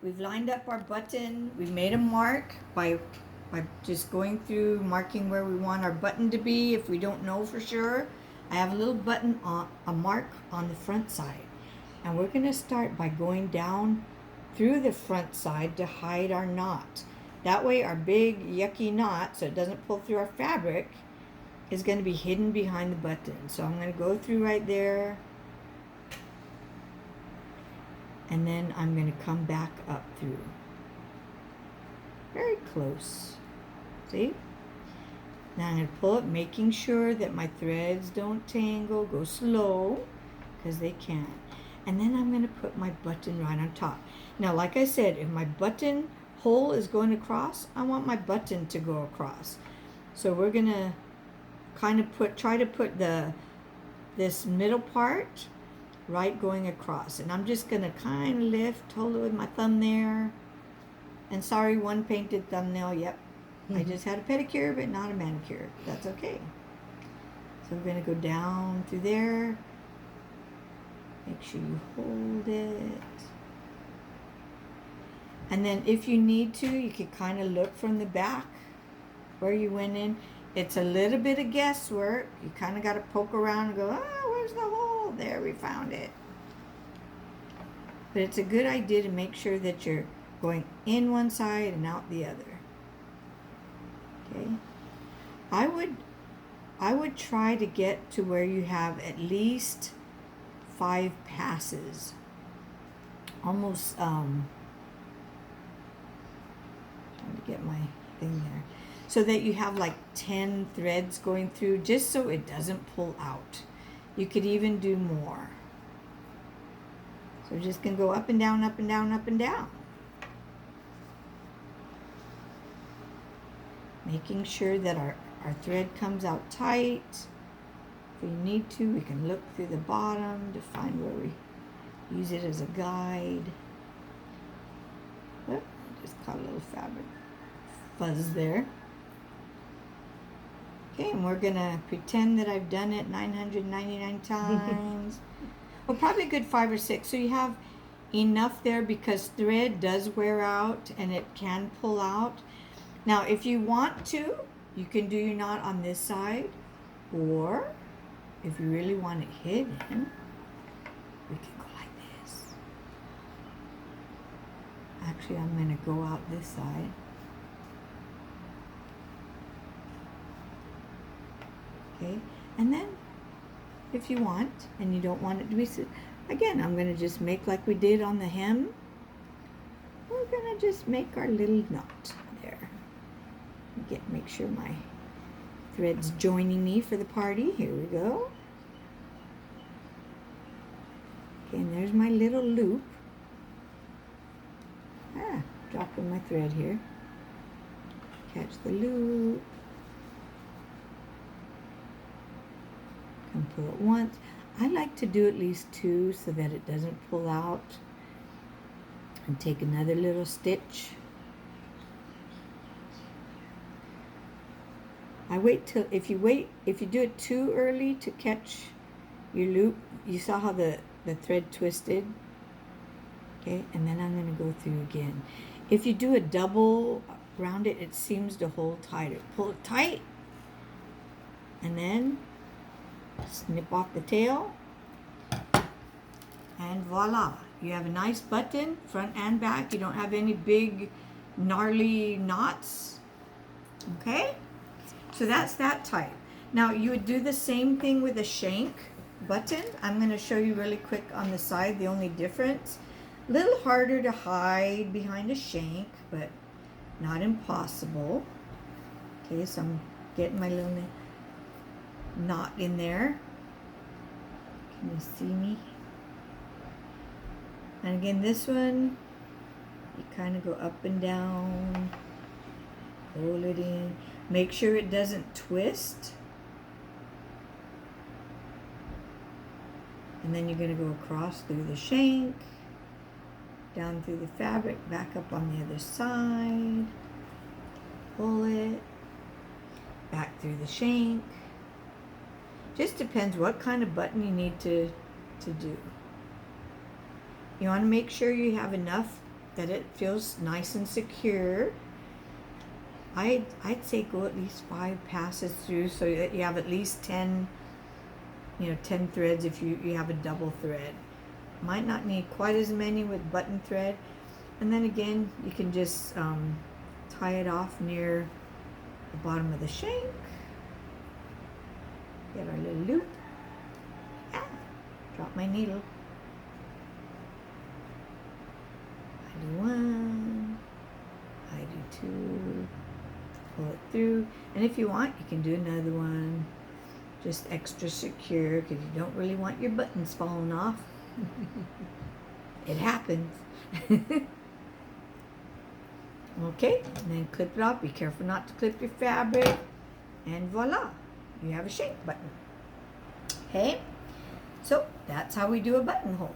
we've lined up our button. We made a mark by just going through marking where we want our button to be. If we don't know for sure, I have a little button on a mark on the front side, and we're going to start by going down through the front side to hide our knot. That way our big yucky knot, so it doesn't pull through our fabric, is going to be hidden behind the button. So I'm going to go through right there, and then I'm going to come back up through. Very close. See? Now I'm going to pull it, making sure that my threads don't tangle. Go slow, because they can. And then I'm going to put my button right on top. Now, like I said, if my button hole is going across, I want my button to go across. So we're going to kind of try to put this middle part right going across. And I'm just going to kind of hold it with my thumb there. And sorry, one painted thumbnail, yep. I just had a pedicure, but not a manicure. That's okay. So we're going to go down through there. Make sure you hold it. And then if you need to, you can kind of look from the back where you went in. It's a little bit of guesswork. You kind of got to poke around and go, where's the hole? There, we found it. But it's a good idea to make sure that you're going in one side and out the other. Okay. I would try to get to where you have at least 5 passes. Almost trying to get my thing there. So that you have like 10 threads going through, just so it doesn't pull out. You could even do more. So we're just going to go up and down, up and down, up and down. Making sure that our thread comes out tight. If we need to, we can look through the bottom to find where we use it as a guide. Oh, just caught a little fabric fuzz there. Okay, and we're going to pretend that I've done it 999 times. Well, probably a good 5 or 6. So you have enough there, because thread does wear out and it can pull out. Now, if you want to, you can do your knot on this side, or if you really want it hidden, we can go like this. Actually, I'm going to go out this side. Okay, and then if you want, and you don't want it to be, again, I'm going to just make like we did on the hem. We're going to just make our little knot there. Make sure my thread's joining me for the party. Here we go. Okay, and there's my little loop. Dropping my thread here. Catch the loop. Come pull it once. I like to do at least 2 so that it doesn't pull out. And take another little stitch. I wait till, if you do it too early to catch your loop, you saw how the thread twisted. Okay, and then I'm going to go through again. If you do a double round it, it seems to hold tighter. Pull it tight, and then snip off the tail, and voila. You have a nice button, front and back. You don't have any big gnarly knots. Okay? So that's that type. Now you would do the same thing with a shank button. I'm going to show you really quick on the side the only difference. A little harder to hide behind a shank, but not impossible. Okay, so I'm getting my little knot in there. Can you see me? And again, this one, you kind of go up and down, hold it in. Make sure it doesn't twist. And then you're going to go across through the shank, down through the fabric, back up on the other side, pull it, back through the shank. Just depends what kind of button you need to do. You want to make sure you have enough that it feels nice and secure. I'd say go at least 5 passes through so that you have at least 10, 10 threads if you have a double thread. Might not need quite as many with button thread. And then again, you can just tie it off near the bottom of the shank. Get our little loop. Ah, drop my needle. I do 1, I do 2, pull it through. And if you want, you can do another one. Just extra secure because you don't really want your buttons falling off. It happens. Okay, and then clip it off. Be careful not to clip your fabric. And voila, you have a shank button. Okay, so that's how we do a buttonhole.